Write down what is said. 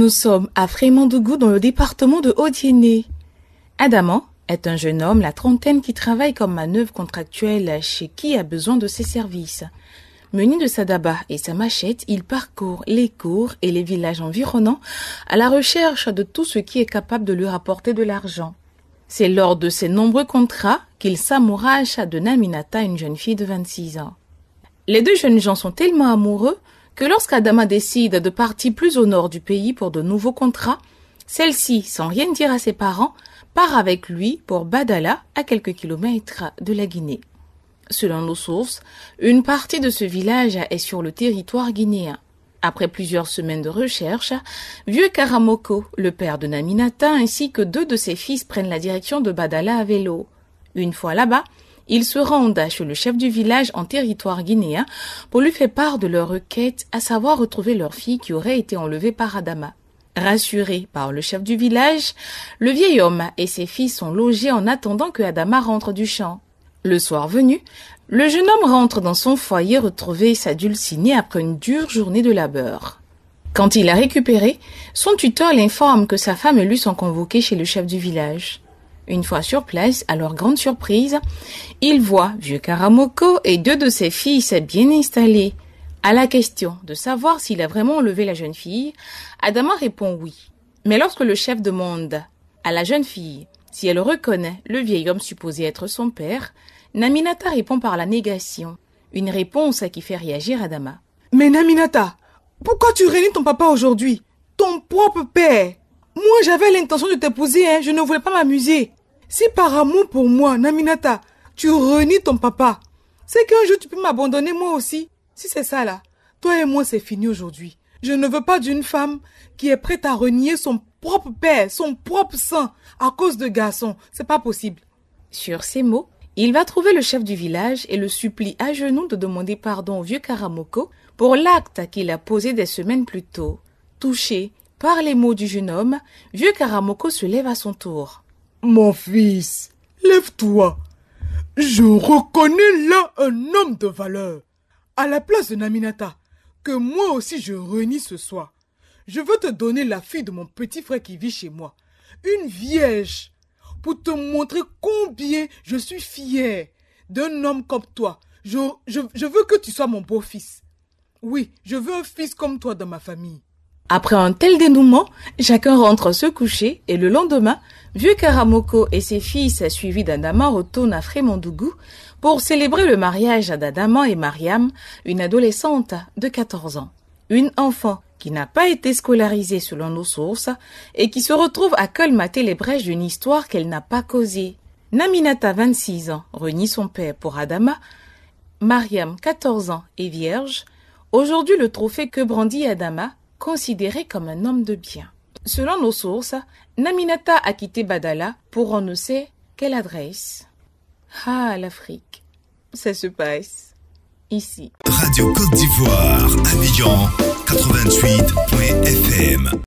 Nous sommes à Frémandougou dans le département de Haut-Diéné. Adama est un jeune homme, la trentaine, qui travaille comme manœuvre contractuelle chez qui a besoin de ses services. Muni de sa daba et sa machette, il parcourt les cours et les villages environnants à la recherche de tout ce qui est capable de lui rapporter de l'argent. C'est lors de ces nombreux contrats qu'il s'amourache de Naminata, une jeune fille de 26 ans. Les deux jeunes gens sont tellement amoureux que lorsqu'Adama décide de partir plus au nord du pays pour de nouveaux contrats, celle-ci, sans rien dire à ses parents, part avec lui pour Badala, à quelques kilomètres de la Guinée. Selon nos sources, une partie de ce village est sur le territoire guinéen. Après plusieurs semaines de recherche, Vieux Karamoko, le père de Naminata, ainsi que deux de ses fils prennent la direction de Badala à vélo. Une fois là-bas, ils se rendent chez le chef du village en territoire guinéen pour lui faire part de leur requête, à savoir retrouver leur fille qui aurait été enlevée par Adama. Rassuré par le chef du village, le vieil homme et ses fils sont logés en attendant que Adama rentre du champ. Le soir venu, le jeune homme rentre dans son foyer retrouver sa dulcinée après une dure journée de labeur. Quand il l'a récupérée, son tuteur l'informe que sa femme et lui sont convoqués chez le chef du village. Une fois sur place, à leur grande surprise, il voit Vieux Karamoko et deux de ses fils bien installés. À la question de savoir s'il a vraiment enlevé la jeune fille, Adama répond oui. Mais lorsque le chef demande à la jeune fille si elle reconnaît le vieil homme supposé être son père, Naminata répond par la négation. Une réponse qui fait réagir Adama. « Mais Naminata, pourquoi tu réunis ton papa aujourd'hui? Ton propre père! Moi, j'avais l'intention de t'épouser, je ne voulais pas m'amuser. Si par amour pour moi, Naminata, tu renies ton papa, c'est qu'un jour tu peux m'abandonner moi aussi. Si c'est ça là, toi et moi c'est fini aujourd'hui. Je ne veux pas d'une femme qui est prête à renier son propre père, son propre sang, à cause de garçons. C'est pas possible. » Sur ces mots, il va trouver le chef du village et le supplie à genoux de demander pardon au vieux Karamoko pour l'acte qu'il a posé des semaines plus tôt. Touché par les mots du jeune homme, Vieux Karamoko se lève à son tour. « Mon fils, lève-toi. Je reconnais là un homme de valeur. À la place de Naminata, que moi aussi je renie ce soir, je veux te donner la fille de mon petit frère qui vit chez moi, une vierge, pour te montrer combien je suis fier d'un homme comme toi. Je veux que tu sois mon beau-fils. Oui, je veux un fils comme toi dans ma famille. » Après un tel dénouement, chacun rentre se coucher et le lendemain, Vieux Karamoko et ses fils suivis d'Adama retournent à Frémandougou pour célébrer le mariage d'Adama et Mariam, une adolescente de 14 ans. Une enfant qui n'a pas été scolarisée selon nos sources et qui se retrouve à colmater les brèches d'une histoire qu'elle n'a pas causée. Naminata, 26 ans, renie son père pour Adama. Mariam, 14 ans, est vierge. Aujourd'hui, le trophée que brandit Adama, considéré comme un homme de bien. Selon nos sources, Naminata a quitté Badala pour on ne sait quelle adresse. Ah, l'Afrique, ça se passe ici. Radio Côte d'Ivoire, Abidjan, 88.fm.